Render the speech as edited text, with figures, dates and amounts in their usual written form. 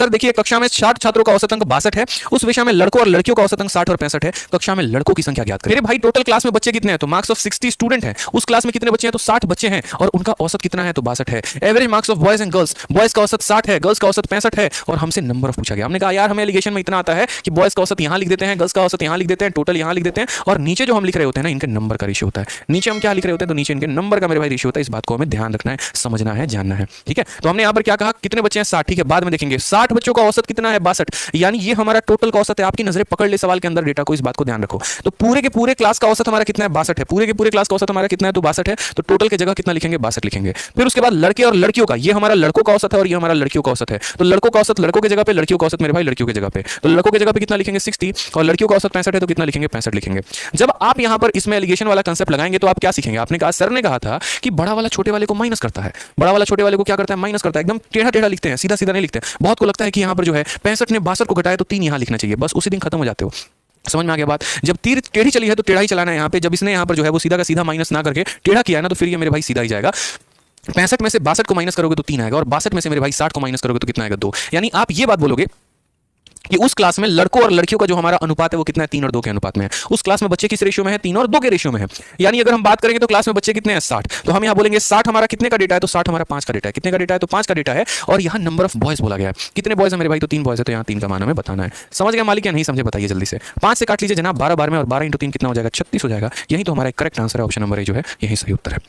Sir देखिए कक्षा में 60 छात्रों का औसत अंक 62 है, उस विषय में लड़कों और लड़कियों का औसत अंक 60 और 65 है, कक्षा में लड़कों की संख्या ज्ञात करें। मेरे भाई टोटल क्लास में बच्चे कितने हैं, तो मार्क्स ऑफ 60 स्टूडेंट हैं, उस क्लास में कितने बच्चे हैं, तो 60 बच्चे हैं, और उनका औसत कितना है, तो 62 है। Average marks of boys and girls, boys का औसत 60 है, गर्ल्स का औसत 65 है, और हमसे नंबर ऑफ पूछा गया। हमने कहा यार हमें एलिगेशन में इतना आता है कि बॉयज का औसत यहां लिख देते हैं, गर्ल्स का औसत यहां लिख देते हैं, टोटल यहां लिख देते हैं, और नीचे जो हम लिख रहे होते हैं ना इनके नंबर का रेशियो होता है। नीचे हम क्या लिख रहे होते हैं, तो नीचे इनके नंबर का मेरे भाई रेशियो होता है। इस बात को हमें ध्यान रखना है, समझना है, जानना है, ठीक है। तो हमने यहां पर क्या कहा, कितने बच्चे हैं, 60, ठीक है, बाद में देखेंगे। 60 बच्चों का औसत कितना है, 62, यानी ये हमारा टोटल का औसत है। आपकी नजरें पकड़ ले सवाल के अंदर डेटा को, इस बात को ध्यान रखो। तो पूरे के पूरे क्लास का औसत हमारा कितना है, 62 है। पूरे के पूरे क्लास का औसत हमारा कितना है, तो 62 है। तो टोटल की जगह कितना लिखेंगे, 62 लिखेंगे। फिर उसके बाद लड़के और लड़कियों का, ये हमारा लड़कों का औसत है और ये हमारा लड़कियों का औसत है। तो लड़कों का औसत लड़कों की जगह पे, लड़कियों का औसत मेरे भाई लड़कियों की जगह पे। तो लड़कों की जगह पे कितना लिखेंगे, 60, और लड़कियों का औसत 65 है, तो कितना लिखेंगे, 65 लिखेंगे। जब आप यहां पर इसमें एलिगेशन वाला कंसेप्ट लगाएंगे तो आप क्या सीखेंगे। आपने कहा, सर ने कहा था कि बड़ा वाला छोटे वाले को माइनस करता है, बड़ा वाला छोटे वाले को क्या करता है, माइनस करता है। एकदम टेढ़ा टेढ़ा लिखते हैं, सीधा सीधा नहीं लिखते। बहुत को लगता है कि यहां पर जो है 65 ने 62 को घटाया तो 3 यहां लिखना चाहिए, बस उसी दिन खत्म हो जाते हो। समझ में आ गया बात। जब तीर टेढ़ी चली है तो टेढ़ा ही चलाना है यहाँ पे। जब इसने यहाँ पर जो है वो सीधा का सीधा माइनस ना करके टेढ़ा किया है ना, तो फिर ये मेरे भाई सीधा ही जाएगा। 65 में से 62 को माइनस करोगे तो 3 आएगा, और 62 में से मेरे भाई 60 को माइनस करोगे तो कितना आएगा, 2। यानी आप ये बात बोलोगे कि उस क्लास में लड़कों और लड़कियों का जो हमारा अनुपात है वो कितना है, 3 और 2 के अनुपात में है। उस क्लास में बच्चे किस रेशियो में है, 3 और 2 के रेशियो में है। यानी अगर हम बात करेंगे तो क्लास में बच्चे कितने हैं, 60। तो हम यहाँ बोलेंगे 60 हमारा कितने का डेटा है, तो 60 हमारा 5 का डेटा है। कितने का डेटा है, तो 5 का डेटा है। और यहाँ नंबर ऑफ बॉयज बोला गया है। कितने बॉयज है मेरे भाई, तो 3 बॉयज है। तो यहाँ 3 का मान हमें बताना है। समझ गया मालिक या नहीं समझे, बताइए जल्दी से। 5 से काट लीजिए जनाब, 12 12 में, और 12 × 3 कितना हो जाएगा, 36 हो जाएगा। यही तो हमारा करेक्ट आंसर है। ऑप्शन नंबर ए जो है यही सही उत्तर है।